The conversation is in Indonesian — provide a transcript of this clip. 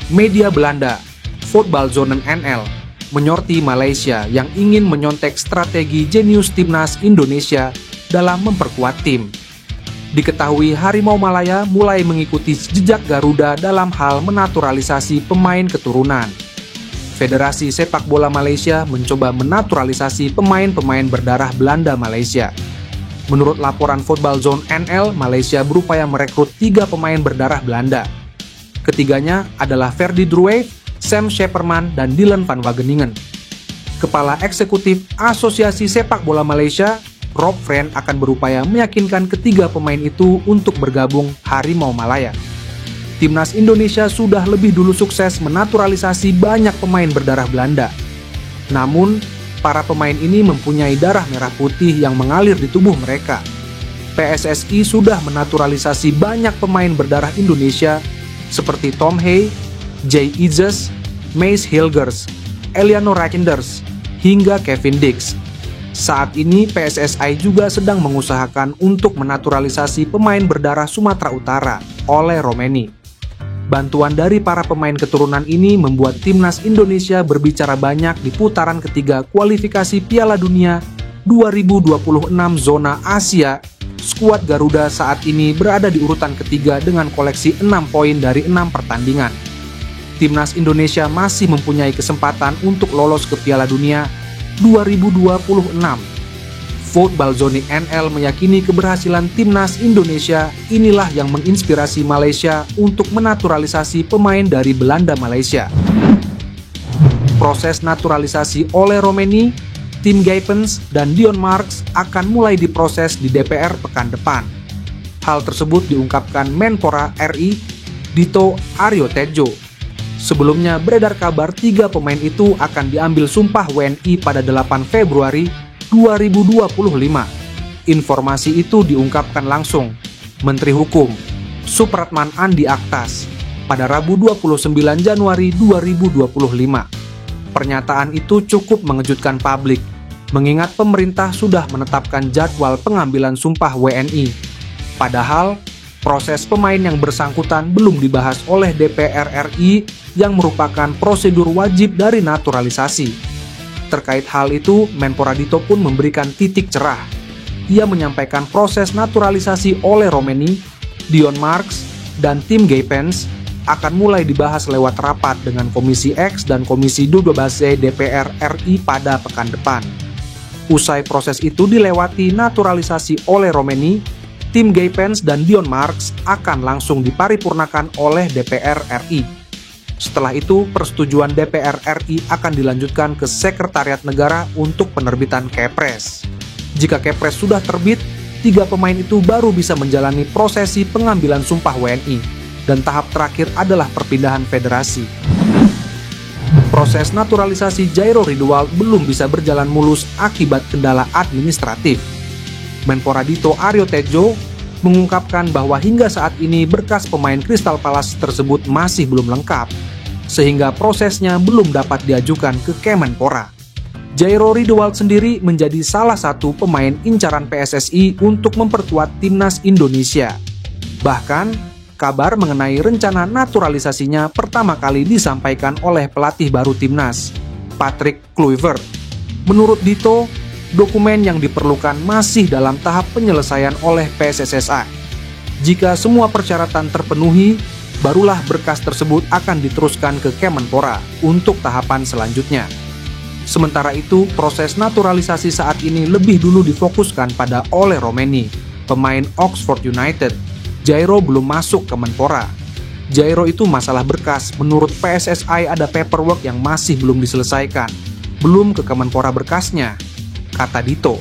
Media Belanda, Voetbalzone NL, menyorti Malaysia yang ingin menyontek strategi jenius timnas Indonesia dalam memperkuat tim. Diketahui Harimau Malaya mulai mengikuti jejak Garuda dalam hal menaturalisasi pemain keturunan. Federasi Sepak Bola Malaysia mencoba menaturalisasi pemain-pemain berdarah Belanda Malaysia. Menurut laporan Voetbalzone NL, Malaysia berupaya merekrut 3 pemain berdarah Belanda. Ketiganya adalah Ferdy Druijf, Sam Schepperman, dan Dylan van Wageningen. Kepala Eksekutif Asosiasi Sepak Bola Malaysia, Rob Friend, akan berupaya meyakinkan ketiga pemain itu untuk bergabung Harimau Malaya. Timnas Indonesia sudah lebih dulu sukses menaturalisasi banyak pemain berdarah Belanda. Namun, para pemain ini mempunyai darah merah putih yang mengalir di tubuh mereka. PSSI sudah menaturalisasi banyak pemain berdarah Indonesia seperti Tom Hay, Jay Izzes, Mace Hilgers, Eliano Reijnders, hingga Kevin Dix. Saat ini PSSI juga sedang mengusahakan untuk menaturalisasi pemain berdarah Sumatera Utara, Ole Romeni. Bantuan dari para pemain keturunan ini membuat timnas Indonesia berbicara banyak di putaran ketiga kualifikasi Piala Dunia 2026 zona Asia. Skuad Garuda saat ini berada di urutan ketiga dengan koleksi 6 poin dari 6 pertandingan. Timnas Indonesia masih mempunyai kesempatan untuk lolos ke Piala Dunia 2026. Voetbalzone NL meyakini keberhasilan timnas Indonesia inilah yang menginspirasi Malaysia untuk menaturalisasi pemain dari Belanda Malaysia. Proses naturalisasi Ole Romeni, Tim Gijpens, dan Dion Marks akan mulai diproses di DPR pekan depan. Hal tersebut diungkapkan Menpora RI, Dito Aryo Tejo. Sebelumnya beredar kabar 3 pemain itu akan diambil sumpah WNI pada 8 Februari 2025. Informasi itu diungkapkan langsung Menteri Hukum Supratman Andi Aktas pada Rabu 29 Januari 2025. Pernyataan itu cukup mengejutkan publik, mengingat pemerintah sudah menetapkan jadwal pengambilan sumpah WNI. Padahal, proses pemain yang bersangkutan belum dibahas oleh DPR RI yang merupakan prosedur wajib dari naturalisasi. Terkait hal itu, Menpora Dito pun memberikan titik cerah. Ia menyampaikan proses naturalisasi Ole Romeni, Dion Marks, dan Tim Gijpens akan mulai dibahas lewat rapat dengan Komisi X dan Komisi 12C DPR RI pada pekan depan. Usai proses itu dilewati, naturalisasi Ole Romeni, Tim Gijpens, dan Dion Marks akan langsung diparipurnakan oleh DPR RI. Setelah itu, persetujuan DPR RI akan dilanjutkan ke Sekretariat Negara untuk penerbitan Kepres. Jika Kepres sudah terbit, 3 pemain itu baru bisa menjalani prosesi pengambilan sumpah WNI. Dan tahap terakhir adalah perpindahan federasi. Proses naturalisasi Jairo Ridwald belum bisa berjalan mulus akibat kendala administratif. Menpora Dito Aryo Tejo mengungkapkan bahwa hingga saat ini berkas pemain Crystal Palace tersebut masih belum lengkap, sehingga prosesnya belum dapat diajukan ke Kemenpora. Jairo Ridwald sendiri menjadi salah satu pemain incaran PSSI untuk memperkuat timnas Indonesia. Bahkan, kabar mengenai rencana naturalisasinya pertama kali disampaikan oleh pelatih baru timnas, Patrick Kluivert. Menurut Dito, dokumen yang diperlukan masih dalam tahap penyelesaian oleh PSSSI. Jika semua persyaratan terpenuhi, barulah berkas tersebut akan diteruskan ke Kemenpora untuk tahapan selanjutnya. Sementara itu, proses naturalisasi saat ini lebih dulu difokuskan pada Ole Romeni, pemain Oxford United. Jairo belum masuk ke Menpora. Jairo itu masalah berkas. Menurut PSSI ada paperwork yang masih belum diselesaikan. Belum ke Kemenpora berkasnya, kata Dito.